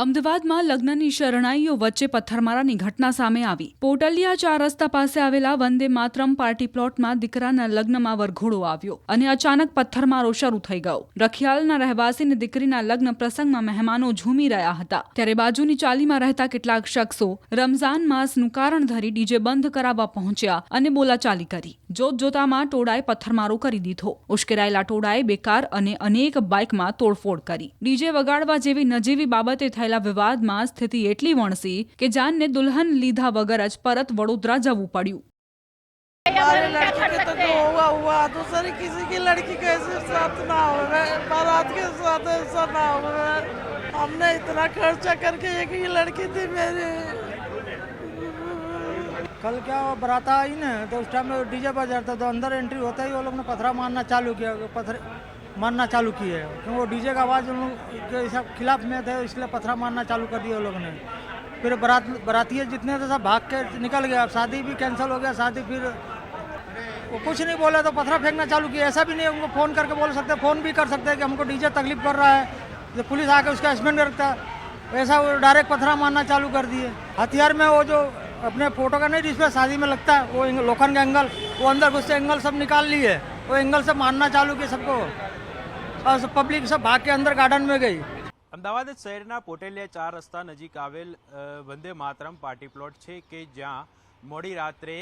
અમદાવાદમાં લગ્નની શરણાઈઓ વચ્ચે પથ્થરમારાની ઘટના સામે આવી। પોટલિયા 4 રસ્તા પાસે આવેલા વંદે માતરમ પાર્ટી પ્લોટમાં દીકરાના લગ્નમાં વરઘોડો આવ્યો અને અચાનક પથ્થરમારો શરૂ થઈ ગયો। રખિયાલના રહેવાસીને દીકરીના લગ્ન પ્રસંગમાં મહેમાનો ઝૂમી રહ્યા હતા, ત્યારે બાજુની ચાલીમાં રહેતા કેટલાક શખ્સો રમઝાન માસનું કારણ ધરી ડીજે બંધ કરાવવા પહોંચ્યા અને બોલાચાલી કરી। જોતજોતામાં ટોળાએ પથ્થરમારો કરી દીધો। ઉશ્કેરાયેલા ટોળાએ બે કાર અને અનેક બાઇકમાં તોડફોડ કરી। ડીજે વગાડવા જેવી નજીવી બાબતે થયેલા વિવાદમાં સ્થિતિ એટલી વણસી કે જાનને દુલ્હન લીધા વગર જ પરત વડોદરા जવું પડ્યું। हमारे लड़की के तो जो हुआ हुआ, दूसरी किसी की लड़की के साथ ना होगा, बारात के साथ ऐसा ना होगा। हमने इतना खर्चा करके एक ही लड़की थी मेरी। कल क्या हुआ, बारात आई ना तो उस टाइम में डीजे बजा था, तो अंदर एंट्री होता ही वो लोग ने पत्थरा मारना चालू किया, पत्थर मारना चालू किए क्योंकि वो डीजे का आवाज़ उन लोग के खिलाफ में थे, इसलिए पत्थरा मारना चालू कर दिया वो लोगों ने। फिर बाराती जितने थे सब भाग के निकल गया। शादी भी कैंसिल हो गया। शादी फिर वो कुछ नहीं बोले तो पत्थरा फेंकना चालू किया। ऐसा भी नहीं उनको फ़ोन करके बोल सकते, फ़ोन भी कर सकते हैं कि हमको डीजे तकलीफ कर रहा है, तो पुलिस आके उसका हस्बैंड करता। ऐसा वो डायरेक्ट पत्थरा मारना चालू कर दिए। हथियार में वो जो अपने फोटो का नहीं जिसमें शादी में लगता है वो लोखंड का एंगल, वो अंदर घुसते एंगल सब निकाल लिए। वो एंगल से मारना चालू किया सबको और सब पब्लिक सब भाग के अंदर गार्डन में गई। અમદાવાદ શહેરના પોટેલિયા 4 રસ્તા નજીક આવેલ વંદે માતરમ પાર્ટી પ્લોટ છે કે જ્યાં મોડી રાત્રે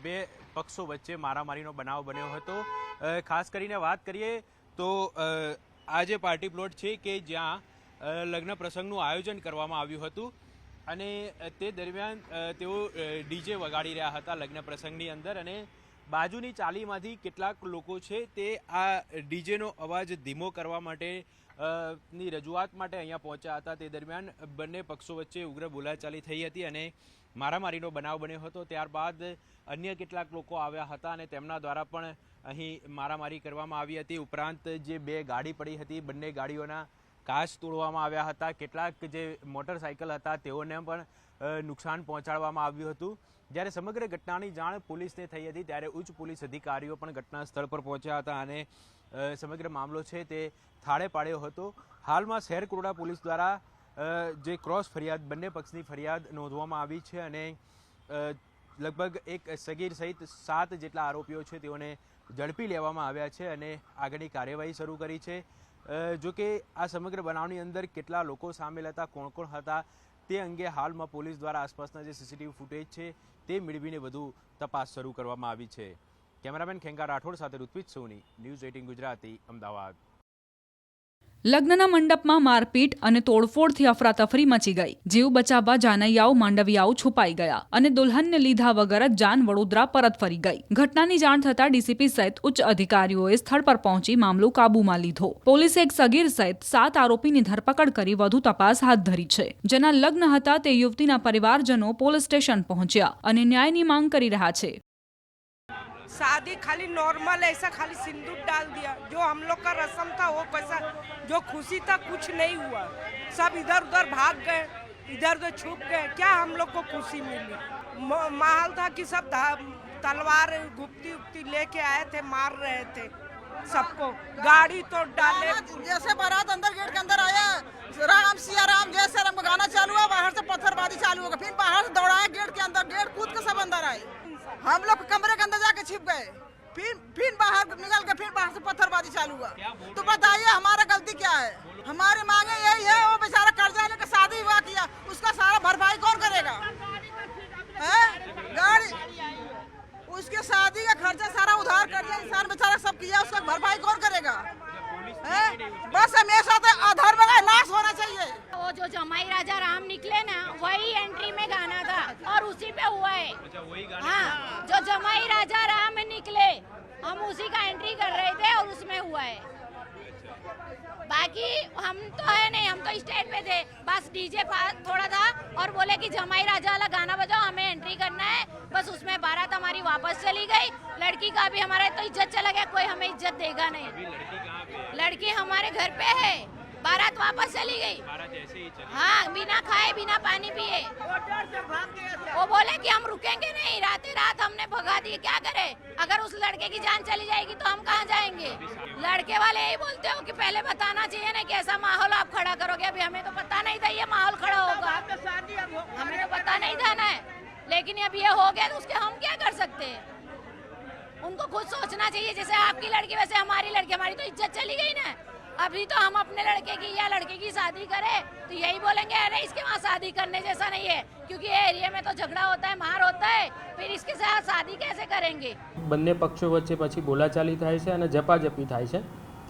બે પક્ષો વચ્ચે મારામારીનો બનાવ બન્યો હતો। ખાસ કરીને વાત કરીએ તો આ જે પાર્ટી પ્લોટ છે કે જ્યાં લગ્ન પ્રસંગનું આયોજન કરવામાં આવ્યું હતું અને તે દરમિયાન તેઓ ડીજે વગાડી રહ્યા હતા લગ્ન પ્રસંગની અંદર, અને બાજુની ચાલીમાંથી કેટલાક લોકો છે તે આ ડીજેનો અવાજ ધીમો કરવા માટે ની રજૂઆત માટે અહીંયા પહોંચ્યા હતા। તે દરમિયાન બંને પક્ષો વચ્ચે ઉગ્ર બોલાચાલી થઈ હતી અને મારામારીનો બનાવ બન્યો હતો। ત્યારબાદ અન્ય કેટલાક લોકો આવ્યા હતા અને તેમના દ્વારા પણ અહીં મારામારી કરવામાં આવી હતી। ઉપરાંત જે બે ગાડી પડી હતી, બંને ગાડીઓના કાચ તોડવામાં આવ્યા હતા। કેટલાક જે મોટરસાઇકલ હતા તેઓને પણ નુકસાન પહોંચાડવામાં આવ્યું હતું। જ્યારે સમગ્ર ઘટનાની જાણ પોલીસને થઈ હતી ત્યારે ઉચ્ચ પોલીસ અધિકારીઓ પણ ઘટના સ્થળ પર પહોંચ્યા હતા અને સમગ્ર મામલો છે તે થાળે પાડ્યો હતો। હાલમાં શહેર કોરડા પોલીસ દ્વારા જે ક્રોસ ફરિયાદ બંને પક્ષની ફરિયાદ નોંધવામાં આવી છે અને લગભગ એક સગીર સહિત 7 જેટલા આરોપીઓ છે તેઓને ઝડપી લેવામાં આવ્યા છે અને આગળની કાર્યવાહી શરૂ કરી છે। જો કે આ સમગ્ર બનાવની અંદર કેટલા લોકો સામેલ હતા, કોણ કોણ હતા તે અંગે હાલમાં પોલીસ દ્વારા આસપાસના જે સીસીટીવી ફૂટેજ છે તે મેળવીને વધુ તપાસ શરૂ કરવામાં આવી છે। કેમેરામેન ખેંગા રાઠોડ સાથે ઋત્વિજ સોની, ન્યૂઝ 18 ગુજરાતી, અમદાવાદ। લગ્નના મંડપમાં મારપીટ અને તોડફોડથી અફરાતફરી મચી ગઈ। જીવ બચાવવા જાનૈયાઓ માંડવિયાઓ છુપાઈ ગયા અને દુલ્હનને લીધા વગર જ જાન વડોદરા પરત ફરી ગઈ। ઘટનાની જાણ થતાં ડીસીપી સહિત ઉચ્ચ અધિકારીઓએ સ્થળ પર પહોંચી મામલો કાબૂમાં લીધો। પોલીસે એક સગીર સહિત 7 આરોપીની ધરપકડ કરી વધુ તપાસ હાથ ધરી છે। જેના લગ્ન હતા તે યુવતીના પરિવારજનો પોલીસ સ્ટેશન પહોંચ્યા અને ન્યાયની માંગ કરી રહ્યા છે। शादी खाली नॉर्मल ऐसा खाली सिंदूर डाल दिया, जो हम लोग का रस्म था वो पैसा जो खुशी था कुछ नहीं हुआ। सब इधर उधर भाग गए, इधर उधर छुप गए। क्या हम लोग को खुशी मिली? माहौल था कि सब तलवार गुप्ती उप्ती लेके आए थे, मार रहे थे सबको, गाड़ी तो डाले। जैसे बारात अंदर गेट के अंदर आया, राम सिया राम जय श्री राम का गाना चालू हुआ, बाहर से पत्थरबाजी चालू हो गई। फिर बाहर से दौड़ाया गेट के अंदर, गेट कूद के सब अंदर आए। हम लोग कमरे के अंदर जाके छिप गए। फिर बाहर निकल के फिर बाहर से पत्थरबाजी चालू हुआ। तो बताइए हमारा गलती क्या है? हमारी मांगे यही है, वो बेचारा कर्जा लेकर शादी हुआ किया, उसका सारा भरपाई कौन करेगा? गाड़ी उसके शादी का खर्चा सारा उधार कर दिया इंसान बेचारा, सब किया, उसका भरपाई कौन करेगा? बस हमेशा तो अधर्म का नाश होना चाहिए। वो जो जमाई राजा राम निकले ना वही एंट्री में गाना था और उसी पे हुआ है। हाँ, जो जमाई राजा राम निकले हम उसी का एंट्री कर रहे थे और उसमें हुआ है। बाकी हम तो है नहीं, हम तो स्टेज पे थे, बस डीजे थोड़ा था और बोले कि जमाई राजा वाला गाना बजाओ, हमें एंट्री करना है। बस उसमें बारात हमारी वापस चली गई। लड़की का भी हमारा तो इज्जत चला गया, कोई हमें इज्जत देगा नहीं। लड़की हमारे घर पे है, बारात वापस चली गई। हाँ, बिना खाए बिना पानी पिए। वो बोले कि हम रुकेंगे नहीं, रातें रात हमने भगा दिए, क्या करे? अगर उस लड़के की जान चली जाएगी तो हम कहाँ जाएंगे? लड़के वाले यही बोलते हो कि पहले बताना चाहिए ना कि ऐसा माहौल आप खड़ा करोगे। अभी हमें तो पता नहीं था ये माहौल लेकिन अब ये हो गया तो उसके हम क्या कर सकते हैं? उनको खुद सोचना चाहिए, जैसे आपकी लड़की वैसे हमारी लड़की, हमारी तो इज्जत चली गई ना। अभी तो हम अपने लड़के की या लड़के की शादी करें तो यही बोलेंगे अरे इसके वहाँ शादी करने जैसा नहीं है, क्योंकि ये एरिया में तो झगड़ा होता है, मार होता है, फिर इसके साथ शादी कैसे करेंगे? બંને પક્ષો વચ્ચે પછી બોલાચાલી થાય છે અને ઝપાઝપી થાય છે।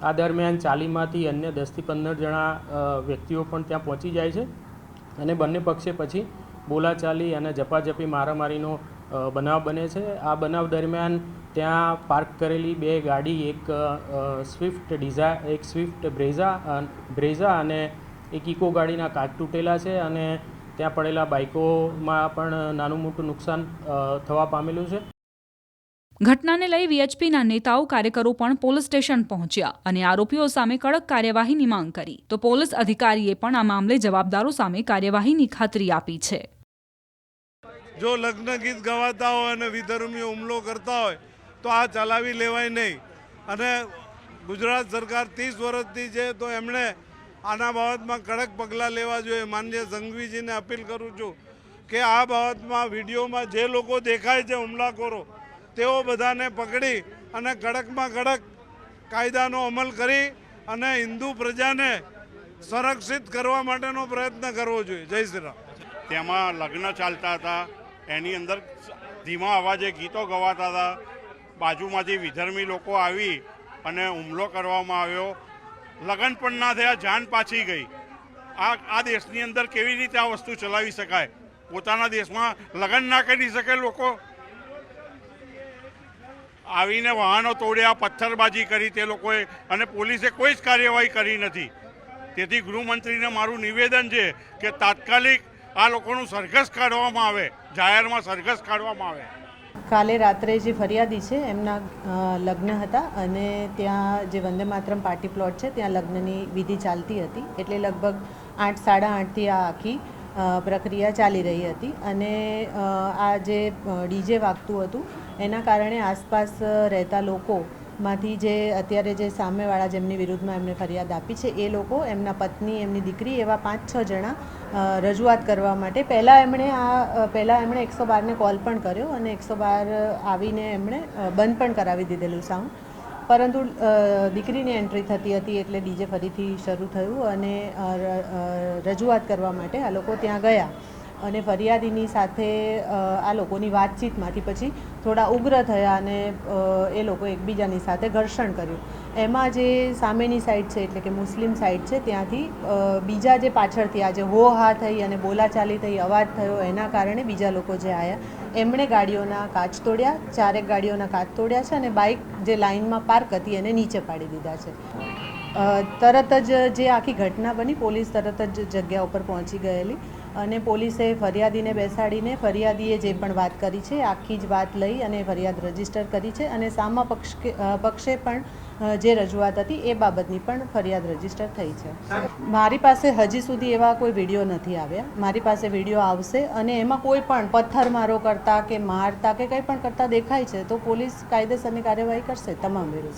આ દરમિયાન ચાલીમાંથી અન્ય 10થી 15 જણા વ્યક્તિઓ પણ ત્યાં પહોંચી જાય છે અને બંને પક્ષે પછી બોલાચાલી અને ઝપાઝપી મારામારીનો બનાવ બને છે। આ બનાવ દરમિયાન ત્યાં પાર્ક કરેલી 2 ગાડી, એક સ્વિફ્ટ બ્રેઝા અને એક ઇકો ગાડીના કાચ તૂટેલા છે અને ત્યાં પડેલા બાઇકોમાં પણ નાનું મોટું નુકસાન થવા પામેલું છે। ઘટનાને લઈ વીએચપીના નેતાઓ કાર્યકરો પણ પોલીસ સ્ટેશન પહોંચ્યા અને આરોપીઓ સામે કડક કાર્યવાહીની માંગ કરી તો પોલીસ અધિકારીએ પણ આ મામલે જવાબદારો સામે કાર્યવાહીની ખાતરી આપી છે। જો લગ્ન ગીત ગવાતા હોય અને વિધર્મીઓ હુમલો કરતા હોય તો આ ચલાવી લેવાય નહીં અને ગુજરાત સરકાર 30 વર્ષથી છે તો એમણે આના બાબતમાં કડક પગલાં લેવા જોઈએ। માનનીય સંઘવીજીને અપીલ કરું છું કે આ બાબતમાં વિડીયોમાં જે લોકો દેખાય છે હુમલાખોરો તેઓ બધાને પકડી અને કડકમાં કડક કાયદાનો અમલ કરી અને હિન્દુ પ્રજાને સંરક્ષિત કરવા માટેનો પ્રયત્ન કરવો જોઈએ। જય શ્રી રામ। તેમાં લગ્ન ચાલતા હતા, એની અંદર ધીમા અવાજે ગીતો ગવાતા હતા, બાજુમાંથી વિધર્મી લોકો આવી અને હુમલો કરવામાં આવ્યો। લગ્ન પણ ના થયા, જાન પાછી ગઈ। આ દેશની અંદર કેવી રીતે આ વસ્તુ ચલાવી શકાય? પોતાના દેશમાં લગ્ન ના કરી શકે લોકો? આવીને વાહનો તોડ્યા, પથ્થરબાજી કરી તે લોકોએ અને પોલીસે કોઈ જ કાર્યવાહી કરી નથી। તેથી ગૃહમંત્રીને મારું નિવેદન છે કે તાત્કાલિક આ લોકોનું સરઘસ કાઢવામાં આવે, જાહેરમાં સરઘસ કાઢવામાં આવે। કાલે રાત્રે જે ફરિયાદી છે એમના લગ્ન હતા અને ત્યાં જે વંદે માતરમ પાર્ટી પ્લોટ છે ત્યાં લગ્નની વિધિ ચાલતી હતી, એટલે લગભગ 8, 8:30થી આ આખી પ્રક્રિયા ચાલી રહી હતી અને આ જે ડીજે વાગતું હતું એના કારણે આસપાસ રહેતા લોકોમાંથી જે અત્યારે જે સામેવાળા જેમની વિરુદ્ધમાં એમને ફરિયાદ આપી છે એ લોકો, એમના પત્ની, એમની દીકરી એવા 5-6 જણા રજૂઆત કરવા માટે પહેલાં એમણે 112ને કોલ પણ કર્યો અને 112 આવીને એમણે બંધ પણ કરાવી દીધેલું સાઉન્ડ, પરંતુ દીકરીની એન્ટ્રી થતી હતી એટલે ડીજે ફરીથી શરૂ થયું અને રજૂઆત કરવા માટે આ લોકો ત્યાં ગયા અને ફરિયાદીની સાથે આ લોકોની વાતચીતમાંથી પછી થોડા ઉગ્ર થયા અને એ લોકો એકબીજાની સાથે ઘર્ષણ કર્યું। એમાં જે સામેની સાઈડ છે એટલે કે મુસ્લિમ સાઈડ છે ત્યાંથી બીજા જે પાછળથી આજે હો હા થઈ અને બોલાચાલી થઈ, અવાજ થયો, એના કારણે બીજા લોકો જે આવ્યા એમણે ગાડીઓના કાચ તોડ્યા, 4 ગાડીઓના કાચ તોડ્યા છે અને બાઇક જે લાઇનમાં પાર્ક હતી એને નીચે પાડી દીધા છે। તરત જ જે આખી ઘટના બની પોલીસ તરત જ જગ્યા ઉપર પહોંચી ગયેલી અને પોલીસે ફરિયાદીને બેસાડીને ફરિયાદીએ જે પણ વાત કરી છે આખી જ વાત લઈ અને ફરિયાદ રજીસ્ટર કરી છે અને સામા પક્ષે પણ જે રજૂઆત હતી એ બાબતની પણ ફરિયાદ રજીસ્ટર થઈ છે। મારી પાસે હજી સુધી એવા કોઈ વિડીયો નથી આવ્યા, મારી પાસે વિડીયો આવશે અને એમાં કોઈ પણ પથ્થરમારો કરતા કે મારતા કે કંઈ પણ કરતા દેખાય છે તો પોલીસ કાયદેસરની કાર્યવાહી કરશે તમામ વિરુદ્ધ।